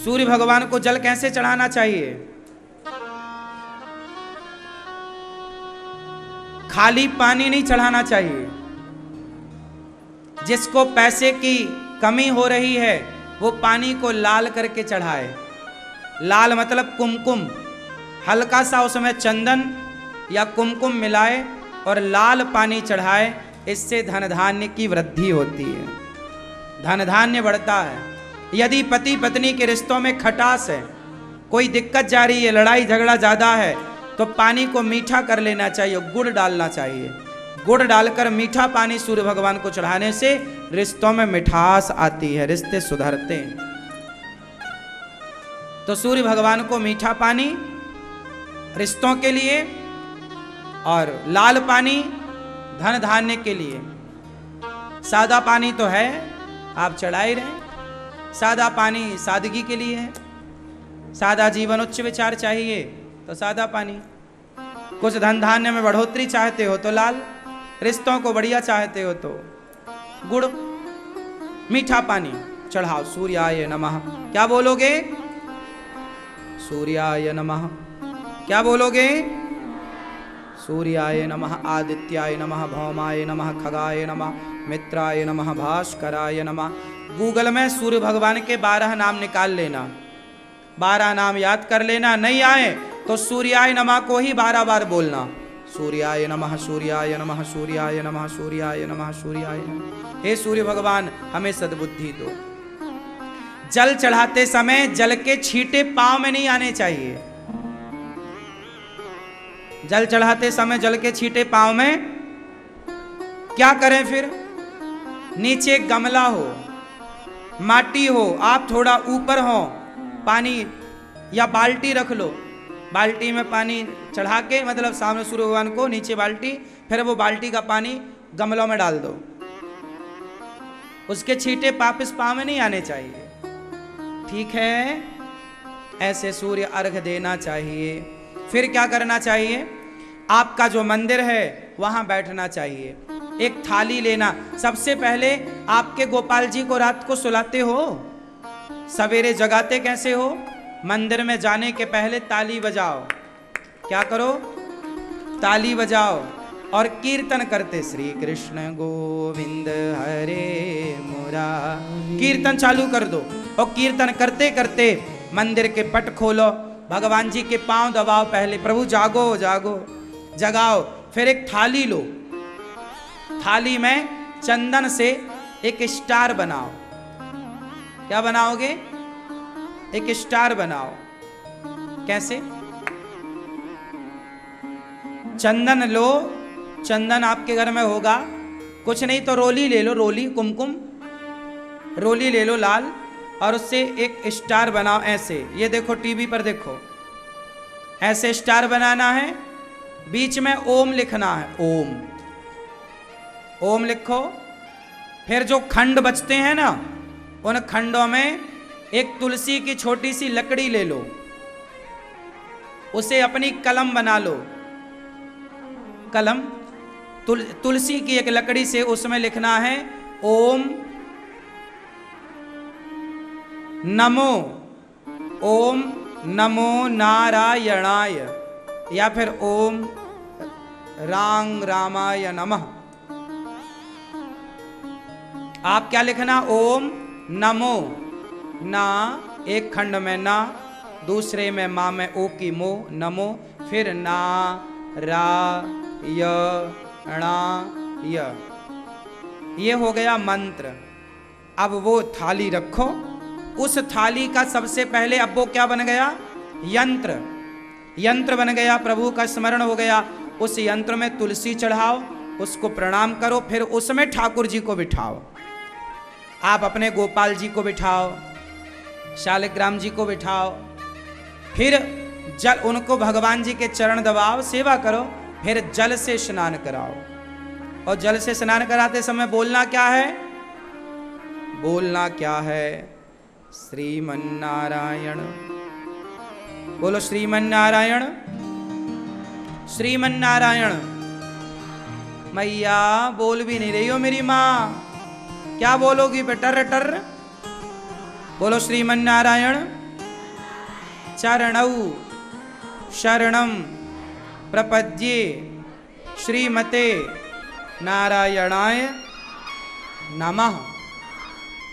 सूर्य भगवान को जल कैसे चढ़ाना चाहिए? खाली पानी नहीं चढ़ाना चाहिए। जिसको पैसे की कमी हो रही है वो पानी को लाल करके चढ़ाए। लाल मतलब कुमकुम, हल्का सा उसमें चंदन या कुमकुम मिलाए और लाल पानी चढ़ाए। इससे धन धान्य की वृद्धि होती है, धन धान्य बढ़ता है। यदि पति पत्नी के रिश्तों में खटास है, कोई दिक्कत जा रही है, लड़ाई झगड़ा ज्यादा है, तो पानी को मीठा कर लेना चाहिए, गुड़ डालना चाहिए। गुड़ डालकर मीठा पानी सूर्य भगवान को चढ़ाने से रिश्तों में मिठास आती है, रिश्ते सुधरते हैं। तो सूर्य भगवान को मीठा पानी रिश्तों के लिए और लाल पानी धन धान्य के लिए। सादा पानी तो है, आप चढ़ा ही रहे। सादा पानी सादगी के लिए है। सादा जीवन, उच्च विचार चाहिए तो सादा पानी। कुछ धन धान्य में बढ़ोतरी चाहते हो तो लाल, रिश्तों को बढ़िया चाहते हो तो गुड़, मीठा पानी चढ़ाओ। सूर्याय नमः क्या बोलोगे? सूर्याय नमः क्या बोलोगे? सूर्याय नमः, आदित्याय नमः, भौमाय नमः, खगाय नमः, मित्राय नमः, भास्कराय नमः। गूगल में सूर्य भगवान के 12 नाम निकाल लेना, 12 नाम याद कर लेना। नहीं आए तो सूर्याय नमः को ही 12 बार बोलना। सूर्याय नमः, सूर्याय नमः, सूर्याय नमः, सूर्याय नमः, सूर्याय नमः। हे सूर्य भगवान हमें सद्बुद्धि दो। जल चढ़ाते समय जल के छींटे पांव में नहीं आने चाहिए। जल चढ़ाते समय जल के छींटे पांव में क्या करें फिर? नीचे गमला हो, माटी हो, आप थोड़ा ऊपर हो, पानी या बाल्टी रख लो, बाल्टी में पानी चढ़ा के, मतलब सामने सूर्य भगवान को, नीचे बाल्टी, फिर वो बाल्टी का पानी गमलों में डाल दो। उसके छींटे वापिस पांव में नहीं आने चाहिए। ठीक है, ऐसे सूर्य अर्घ देना चाहिए। फिर क्या करना चाहिए? आपका जो मंदिर है वहां बैठना चाहिए। एक थाली लेना। सबसे पहले आपके गोपाल जी को रात को सुलाते हो, सवेरे जगाते कैसे हो? मंदिर में जाने के पहले ताली बजाओ। क्या करो? ताली बजाओ और कीर्तन करते, श्री कृष्ण गोविंद हरे मुरारी। कीर्तन चालू कर दो और कीर्तन करते करते मंदिर के पट खोलो, भगवान जी के पांव दबाओ। पहले प्रभु जागो जागो, जगाओ। फिर एक थाली लो, थाली में चंदन से एक स्टार बनाओ। क्या बनाओगे? एक स्टार बनाओ। कैसे? चंदन लो, चंदन आपके घर में होगा, कुछ नहीं तो रोली ले लो, रोली कुमकुम रोली ले लो लाल, और उससे एक स्टार बनाओ ऐसे। ये देखो टीवी पर देखो, ऐसे स्टार बनाना है। बीच में ओम लिखना है, ओम, ओम लिखो। फिर जो खंड बचते हैं ना, उन खंडों में एक तुलसी की छोटी सी लकड़ी ले लो, उसे अपनी कलम बना लो। कलम तुलसी की एक लकड़ी से उसमें लिखना है ओम नमो, ओम नमो नारायणाय, या फिर ओम रांग रामाय नमः। आप क्या लिखना? ओम नमो, ना एक खंड में ना, दूसरे में माँ में ओ की मो, नमो, फिर ना रा य णा य। ये हो गया मंत्र। अब वो थाली रखो, उस थाली का सबसे पहले अब वो क्या बन गया? यंत्र, यंत्र बन गया, प्रभु का स्मरण हो गया। उस यंत्र में तुलसी चढ़ाओ, उसको प्रणाम करो, फिर उसमें ठाकुर जी को बिठाओ। आप अपने गोपाल जी को बिठाओ, शालिग्राम जी को बिठाओ, फिर जल उनको भगवान जी के चरण दबाओ, सेवा करो, फिर जल से स्नान कराओ। और जल से स्नान कराते समय बोलना क्या है? बोलना क्या है? श्रीमन्नारायण। बोलो श्रीमन्नारायण, श्रीमन्नारायण। मैया बोल भी नहीं रही हो मेरी माँ, क्या बोलोगी बेटा? रटर बोलो श्रीमन्नारायण, चरणौ शरणम प्रपद्ये श्रीमते नारायणाय नमः।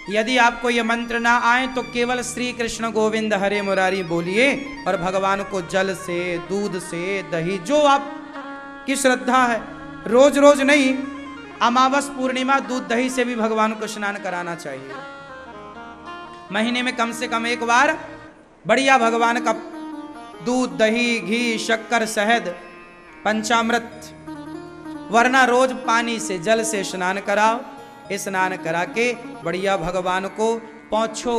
यदि आपको यह मंत्र ना आए तो केवल श्री कृष्ण गोविंद हरे मुरारी बोलिए और भगवान को जल से, दूध से, दही, जो आपकी श्रद्धा है, रोज रोज नहीं, अमावस पूर्णिमा दूध दही से भी भगवान को स्नान कराना चाहिए। महीने में कम से कम एक बार बढ़िया भगवान का दूध, दही, घी, शक्कर, शहद, पंचामृत, वरना रोज पानी से, जल से स्नान कराओ। स्नान करा के बढ़िया भगवान को पोंछो,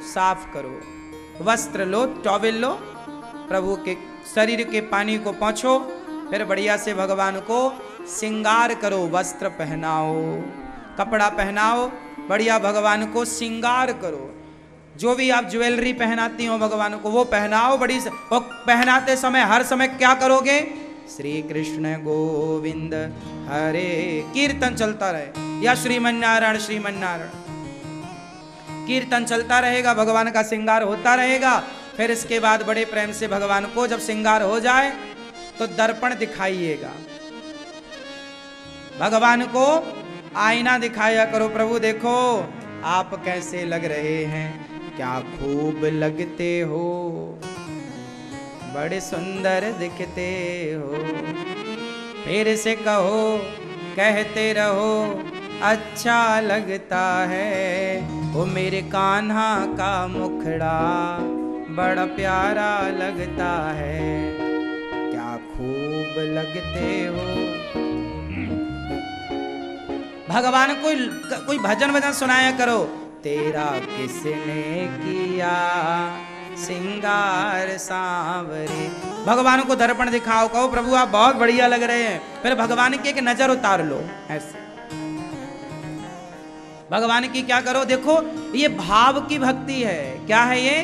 साफ करो। वस्त्र लो, टॉवेल लो, प्रभु के शरीर के पानी को पोंछो, फिर बढ़िया से भगवान को श्रृंगार करो, वस्त्र पहनाओ, कपड़ा पहनाओ, बढ़िया भगवान को श्रृंगार करो। जो भी आप ज्वेलरी पहनाती हो भगवान को वो पहनाओ बड़ी से। और पहनाते समय हर समय क्या करोगे? श्री कृष्ण गोविंद हरे कीर्तन चलता रहे, या श्रीमन्नारायण श्रीमन्नारायण कीर्तन चलता रहेगा, भगवान का श्रृंगार होता रहेगा। फिर इसके बाद बड़े प्रेम से भगवान को जब श्रृंगार हो जाए तो दर्पण दिखाइएगा, भगवान को आईना दिखाया करो। प्रभु देखो आप कैसे लग रहे हैं, क्या खूब लगते हो, बड़े सुंदर दिखते हो। फिर से कहो, कहते रहो, अच्छा लगता है वो मेरे कान्हा का मुखड़ा, बड़ा प्यारा लगता है, क्या खूब लगते हो। भगवान कोई भजन वजन सुनाया करो। तेरा किसने किया सिंगार सांवरे, भगवान को दर्पण दिखाओ, कहो प्रभु आप बहुत बढ़िया लग रहे हैं। फिर भगवान की एक नजर उतार लो, ऐसे भगवान की क्या करो, देखो ये भाव की भक्ति है। क्या है ये?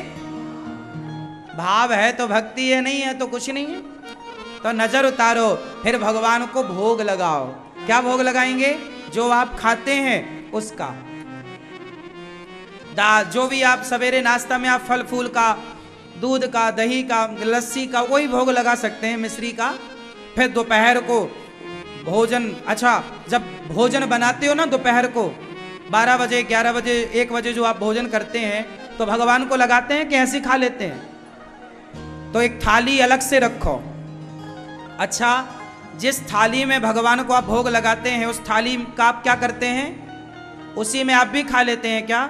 भाव है तो भक्ति है, नहीं है तो कुछ नहीं है। तो नजर उतारो, फिर भगवान को भोग लगाओ। क्या भोग लगाएंगे? जो आप खाते हैं उसका, जो भी आप सवेरे नाश्ता में आप फल फूल का, दूध का, दही का, लस्सी का, वही भोग लगा सकते हैं, मिश्री का। फिर दोपहर को भोजन, अच्छा जब भोजन बनाते हो ना दोपहर को 12 बजे, 11 बजे, 1 बजे जो आप भोजन करते हैं तो भगवान को लगाते हैं कि ऐसे खा लेते हैं? तो एक थाली अलग से रखो। अच्छा, जिस थाली में भगवान को आप भोग लगाते हैं उस थाली का आप क्या करते हैं? उसी में आप भी खा लेते हैं क्या?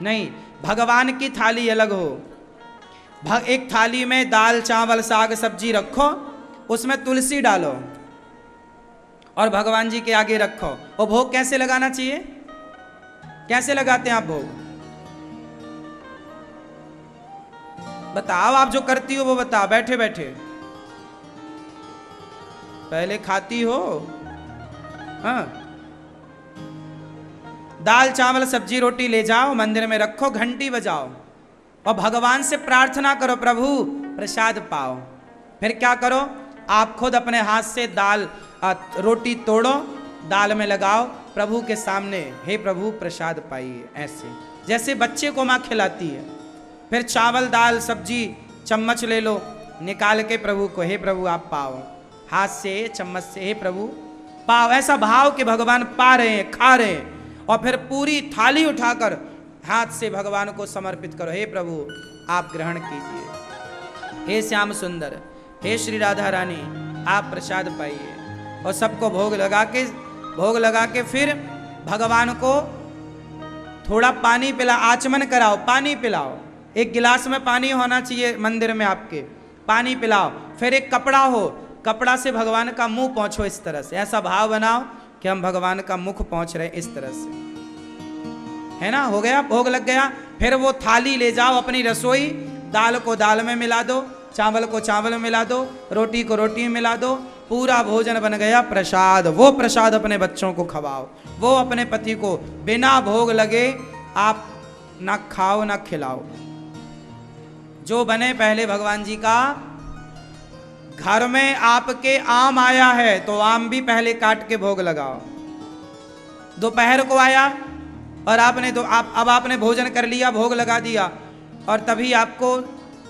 नहीं, भगवान की थाली अलग हो। एक थाली में दाल, चावल, साग, सब्जी रखो, उसमें तुलसी डालो और भगवान जी के आगे रखो। और भोग कैसे लगाना चाहिए? कैसे लगाते हैं आप भोग? बताओ, आप जो करती हो वो बताओ, बैठे बैठे। पहले खाती हो, हाँ, दाल, चावल, सब्जी, रोटी ले जाओ, मंदिर में रखो, घंटी बजाओ और भगवान से प्रार्थना करो, प्रभु प्रसाद पाओ। फिर क्या करो? आप खुद अपने हाथ से दाल, रोटी तोड़ो, दाल में लगाओ, प्रभु के सामने, हे प्रभु प्रसाद पाइए, ऐसे जैसे बच्चे को माँ खिलाती है। फिर चावल, दाल, सब्जी चम्मच ले लो, निकाल के प्रभु को, हे प्रभु आप पाओ, हाथ से, चम्मच से, हे प्रभु पाओ। ऐसा भाव कि भगवान पा रहे हैं, खा रहे हैं। और फिर पूरी थाली उठाकर हाथ से भगवान को समर्पित करो, हे प्रभु आप ग्रहण कीजिए, हे श्याम सुंदर, हे श्री राधा रानी आप प्रसाद पाइए। और सबको भोग लगा के फिर भगवान को थोड़ा पानी पिला, आचमन कराओ, पानी पिलाओ। एक गिलास में पानी होना चाहिए मंदिर में आपके, पानी पिलाओ। फिर एक कपड़ा हो, कपड़ा से भगवान का मुंह पोंछो, इस तरह से, ऐसा भाव बनाओ कि हम भगवान का मुख पोंछ रहे, इस तरह से, है ना। हो गया, भोग लग गया। फिर वो थाली ले जाओ अपनी रसोई, दाल को दाल में मिला दो, चावल को चावल में मिला दो, रोटी को रोटी में मिला दो, पूरा भोजन बन गया प्रसाद। वो प्रसाद अपने बच्चों को खवाओ, वो अपने पति को बिना भोग लगे आप ना खाओ ना खिलाओ। जो बने पहले भगवान जी का, घर में आपके आम आया है तो आम भी पहले काट के भोग लगाओ। दोपहर को आया और अब आपने भोजन कर लिया, भोग लगा दिया, और तभी आपको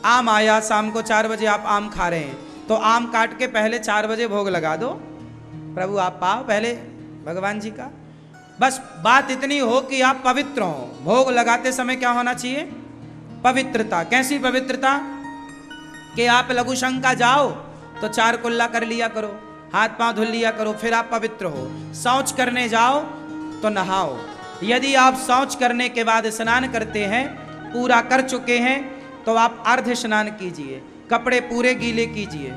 आम आया, शाम को 4 बजे आप आम खा रहे हैं, तो आम काट के पहले 4 बजे भोग लगा दो, प्रभु आप पाओ पहले भगवान जी का। बस बात इतनी हो कि आप पवित्र हो। भोग लगाते समय क्या होना चाहिए? पवित्रता। कैसी पवित्रता? कि आप लघु शंका जाओ तो 4 कुल्ला कर लिया करो, हाथ पांव धुल लिया करो, फिर आप पवित्र हो। शौच करने जाओ तो नहाओ। यदि आप शौच करने के बाद स्नान करते हैं, पूरा कर चुके हैं, तो आप अर्ध स्नान कीजिए, कपड़े पूरे गीले कीजिए।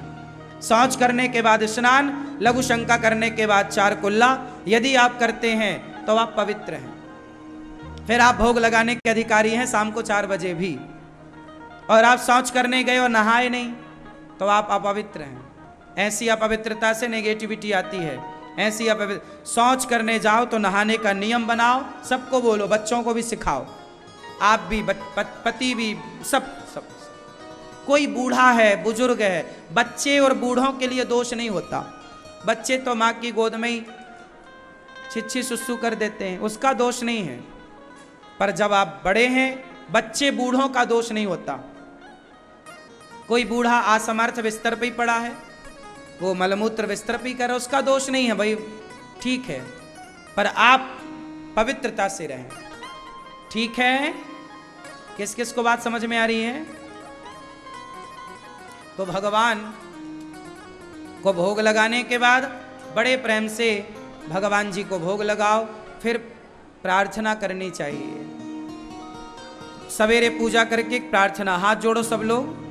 शौच करने के बाद स्नान, लघु शंका करने के बाद 4 कुल्ला यदि आप करते हैं तो आप पवित्र हैं। फिर आप भोग लगाने के अधिकारी हैं शाम को 4 बजे भी। और आप शौच करने गए और नहाए नहीं तो आप अपवित्र हैं। ऐसी अपवित्रता से नेगेटिविटी आती है। ऐसी अपवित्र शौच करने जाओ तो नहाने का नियम बनाओ, सबको बोलो, बच्चों को भी सिखाओ, आप भी, पति भी, सब। कोई बूढ़ा है, बुजुर्ग है, बच्चे और बूढ़ों के लिए दोष नहीं होता। बच्चे तो माँ की गोद में ही छिछी सुसु कर देते हैं, उसका दोष नहीं है। पर जब आप बड़े हैं, बच्चे बूढ़ों का दोष नहीं होता। कोई बूढ़ा असमर्थ बिस्तर पे ही पड़ा है, वो मलमूत्र बिस्तर पे ही कर, उसका दोष नहीं है भाई, ठीक है। पर आप पवित्रता से रहें, ठीक है। किस किस को बात समझ में आ रही है? तो भगवान को भोग लगाने के बाद बड़े प्रेम से भगवान जी को भोग लगाओ, फिर प्रार्थना करनी चाहिए। सवेरे पूजा करके प्रार्थना, हाथ जोड़ो सब लोग।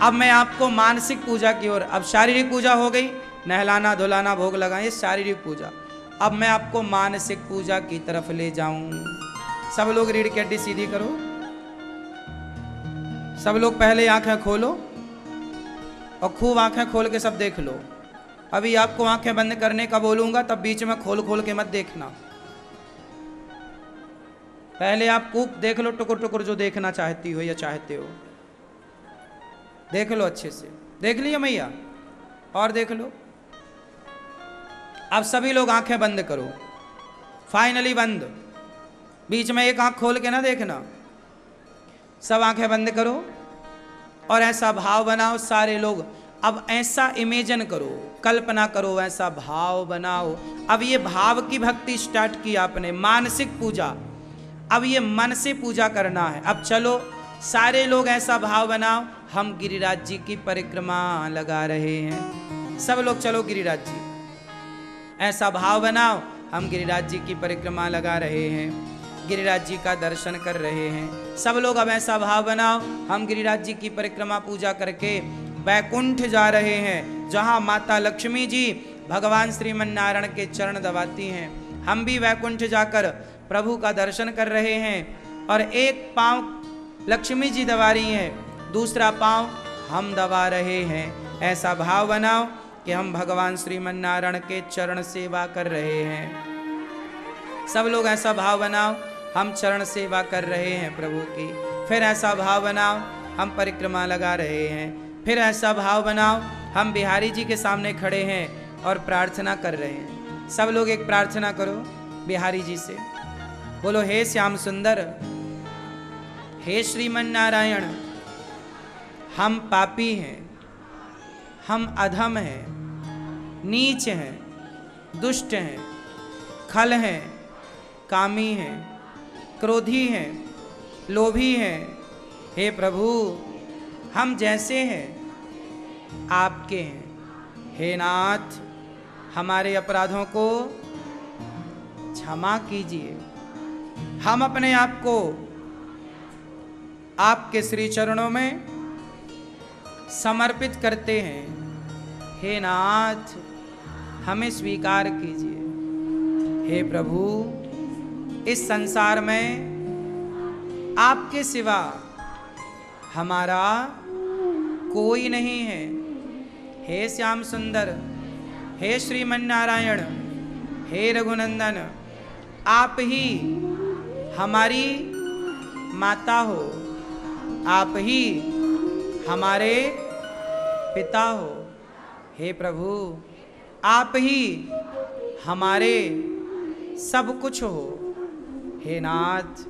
अब मैं आपको मानसिक पूजा की ओर, अब शारीरिक पूजा हो गई, नहलाना धुलाना भोग लगाना, ये शारीरिक पूजा। अब मैं आपको मानसिक पूजा की तरफ ले जाऊं। सब लोग रीढ़ की हड्डी सीधी करो। सब लोग पहले आंखें खोलो और खूब आंखें खोल के सब देख लो। अभी आपको आंखें बंद करने का बोलूंगा, तब बीच में खोल खोल के मत देखना। पहले आप खूब देख लो, टुकुर टुकुर जो देखना चाहती हो या चाहते हो, देख लो अच्छे से। देख लिया मैया? और देख लो। अब सभी लोग आंखें बंद करो, फाइनली बंद। बीच में एक आंख खोल के ना देखना। सब आंखें बंद करो और ऐसा भाव बनाओ, सारे लोग अब ऐसा इमेजिन करो, कल्पना करो, ऐसा भाव बनाओ। अब ये भाव की भक्ति स्टार्ट की आपने, मानसिक पूजा। अब ये मन से पूजा करना है। अब चलो सारे लोग ऐसा भाव बनाओ, हम गिरिराज जी की परिक्रमा लगा रहे हैं। सब लोग चलो गिरिराज जी, ऐसा भाव बनाओ, हम गिरिराज जी की परिक्रमा लगा रहे हैं, गिरिराज जी का दर्शन कर रहे हैं। सब लोग अब ऐसा भाव बनाओ, हम गिरिराज जी की परिक्रमा पूजा करके वैकुंठ जा रहे हैं, जहाँ माता लक्ष्मी जी भगवान श्रीमन नारायण के चरण दबाती हैं। हम भी वैकुंठ जाकर प्रभु का दर्शन कर रहे हैं और एक पाँव लक्ष्मी जी दबा रही हैं, दूसरा पाँव हम दबा रहे हैं। ऐसा भाव बनाओ कि हम भगवान श्रीमन नारायण के चरण सेवा कर रहे हैं। सब लोग ऐसा भाव बनाओ, हम चरण सेवा कर रहे हैं प्रभु की। फिर ऐसा भाव बनाओ, हम परिक्रमा लगा रहे हैं। फिर ऐसा भाव बनाओ, हम बिहारी जी के सामने खड़े हैं और प्रार्थना कर रहे हैं। सब लोग एक प्रार्थना करो बिहारी जी से, बोलो, हे श्याम सुंदर, हे श्रीमन नारायण, हम पापी हैं, हम अधम हैं, नीच हैं, दुष्ट हैं, खल हैं, कामी हैं, क्रोधी हैं, लोभी हैं। हे प्रभु, हम जैसे हैं आपके हैं। हे नाथ, हमारे अपराधों को क्षमा कीजिए। हम अपने आप को आपके श्री चरणों में समर्पित करते हैं। हे नाथ, हमें स्वीकार कीजिए। हे प्रभु, इस संसार में आपके सिवा हमारा कोई नहीं है। हे श्याम सुंदर, हे श्रीमन नारायण, हे रघुनंदन, आप ही हमारी माता हो, आप ही हमारे पिता हो। हे प्रभु, आप ही हमारे सब कुछ हो। हे नाथ,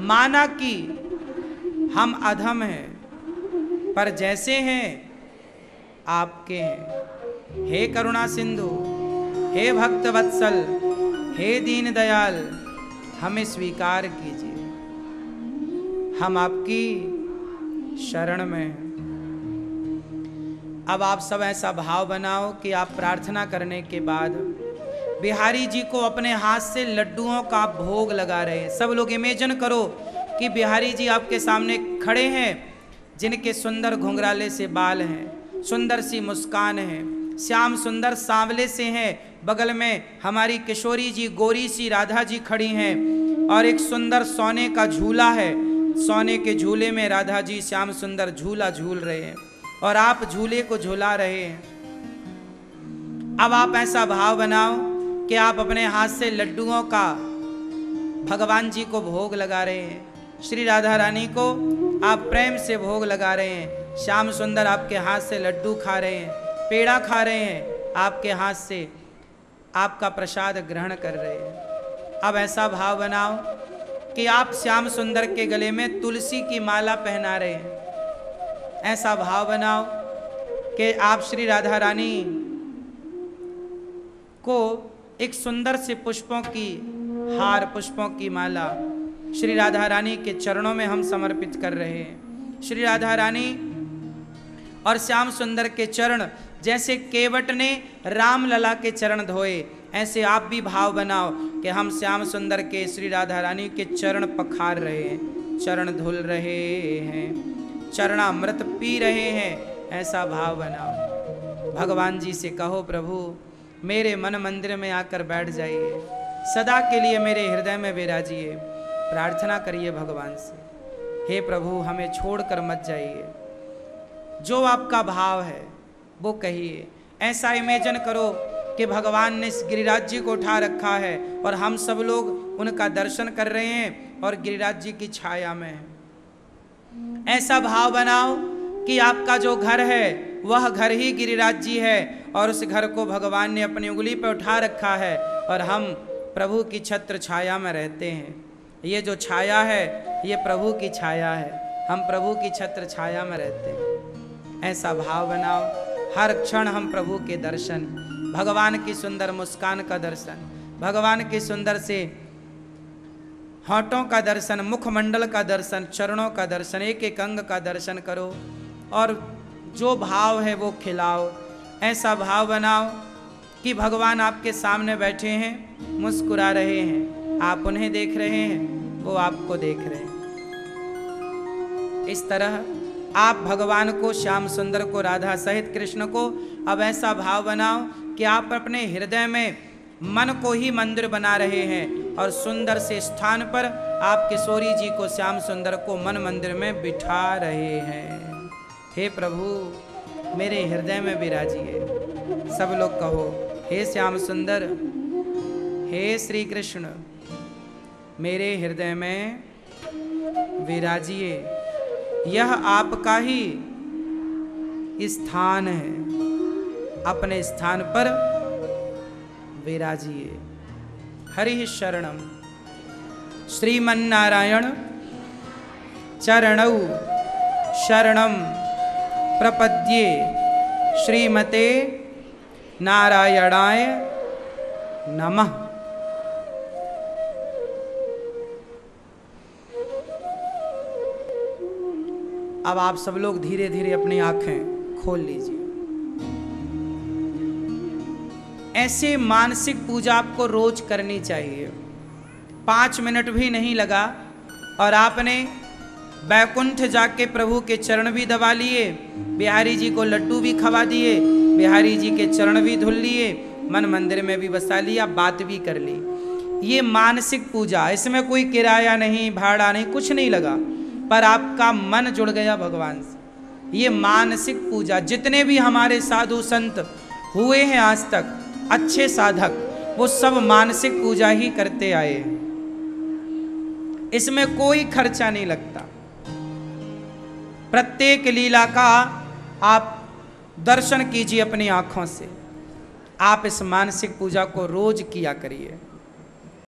माना कि हम अधम हैं, पर जैसे हैं आपके हैं। हे करुणा सिंधु, हे भक्त वत्सल, हे दीन दयाल, हमें स्वीकार कीजिए, हम आपकी शरण में हैं। अब आप सब ऐसा भाव बनाओ कि आप प्रार्थना करने के बाद बिहारी जी को अपने हाथ से लड्डुओं का भोग लगा रहे हैं। सब लोग इमेजिन करो कि बिहारी जी आपके सामने खड़े हैं, जिनके सुंदर घुंघराले से बाल हैं, सुंदर सी मुस्कान है, श्याम सुंदर सांवले से हैं। बगल में हमारी किशोरी जी गोरी सी राधा जी खड़ी हैं और एक सुंदर सोने का झूला है। सोने के झूले में राधा जी श्याम सुंदर झूला झूल रहे हैं और आप झूले को झूला रहे हैं। अब आप ऐसा भाव बनाओ कि आप अपने हाथ से लड्डुओं का भगवान जी को भोग लगा रहे हैं। श्री राधा रानी को आप प्रेम से भोग लगा रहे हैं। श्याम सुंदर आपके हाथ से लड्डू खा रहे हैं, पेड़ा खा रहे हैं, आपके हाथ से आपका प्रसाद ग्रहण कर रहे हैं। अब ऐसा भाव बनाओ कि आप श्याम सुंदर के गले में तुलसी की माला पहना रहे हैं। ऐसा भाव बनाओ कि आप श्री राधा रानी को एक सुंदर से पुष्पों की हार, पुष्पों की माला श्री राधा रानी के चरणों में हम समर्पित कर रहे हैं। श्री राधा रानी और श्याम सुंदर के चरण जैसे केवट ने राम लला के चरण धोए, ऐसे आप भी भाव बनाओ कि हम श्याम सुंदर के श्री राधा रानी के चरण पखार रहे हैं, चरण धुल रहे हैं, चरणामृत पी रहे हैं। ऐसा भाव बनाओ। भगवान जी से कहो, प्रभु मेरे मन मंदिर में आकर बैठ जाइए, सदा के लिए मेरे हृदय में विराजिए। प्रार्थना करिए भगवान से, हे प्रभु हमें छोड़कर मत जाइए। जो आपका भाव है वो कहिए। ऐसा इमेजिन करो कि भगवान ने इस गिरिराज जी को उठा रखा है और हम सब लोग उनका दर्शन कर रहे हैं और गिरिराज जी की छाया में हैं। ऐसा भाव बनाओ कि आपका जो घर है वह घर ही गिरिराज जी है और उस घर को भगवान ने अपनी उंगली पर उठा रखा है और हम प्रभु की छत्र छाया में रहते हैं। ये जो छाया है ये प्रभु की छाया है, हम प्रभु की छत्र छाया में रहते हैं। ऐसा भाव बनाओ, हर क्षण हम प्रभु के दर्शन, भगवान की सुंदर मुस्कान का दर्शन, भगवान के सुंदर से होठों का दर्शन, मुखमंडल का दर्शन, चरणों का दर्शन, एक एक अंग का दर्शन करो और जो भाव है वो खिलाओ। ऐसा भाव बनाओ कि भगवान आपके सामने बैठे हैं, मुस्कुरा रहे हैं, आप उन्हें देख रहे हैं, वो आपको देख रहे हैं। इस तरह आप भगवान को, श्याम सुंदर को, राधा सहित कृष्ण को अब ऐसा भाव बनाओ कि आप अपने हृदय में मन को ही मंदिर बना रहे हैं और सुंदर से स्थान पर आप किशोरी जी को, श्याम सुंदर को मन मंदिर में बिठा रहे हैं। हे प्रभु मेरे हृदय में विराजिए। सब लोग कहो, हे श्याम सुंदर, हे श्री कृष्ण मेरे हृदय में विराजिए। यह आपका ही स्थान है, अपने स्थान पर विराजिए। हरि शरणम श्रीमन्नारायण चरणौ शरणम प्रपद्ये श्रीमते नारायणाय नमः। अब आप सब लोग धीरे धीरे अपनी आंखें खोल लीजिए। ऐसे मानसिक पूजा आपको रोज करनी चाहिए। 5 मिनट भी नहीं लगा और आपने बैकुंठ जाके प्रभु के चरण भी दबा लिए, बिहारी जी को लड्डू भी खवा दिए, बिहारी जी के चरण भी धुल लिए, मन मंदिर में भी बसा लिया, बात भी कर ली। ये मानसिक पूजा, इसमें कोई किराया नहीं, भाड़ा नहीं, कुछ नहीं लगा, पर आपका मन जुड़ गया भगवान से। ये मानसिक पूजा, जितने भी हमारे साधु संत हुए हैं आज तक, अच्छे साधक, वो सब मानसिक पूजा ही करते आए हैं। इसमें कोई खर्चा नहीं लगता। प्रत्येक लीला का आप दर्शन कीजिए अपनी आंखों से। आप इस मानसिक पूजा को रोज किया करिए।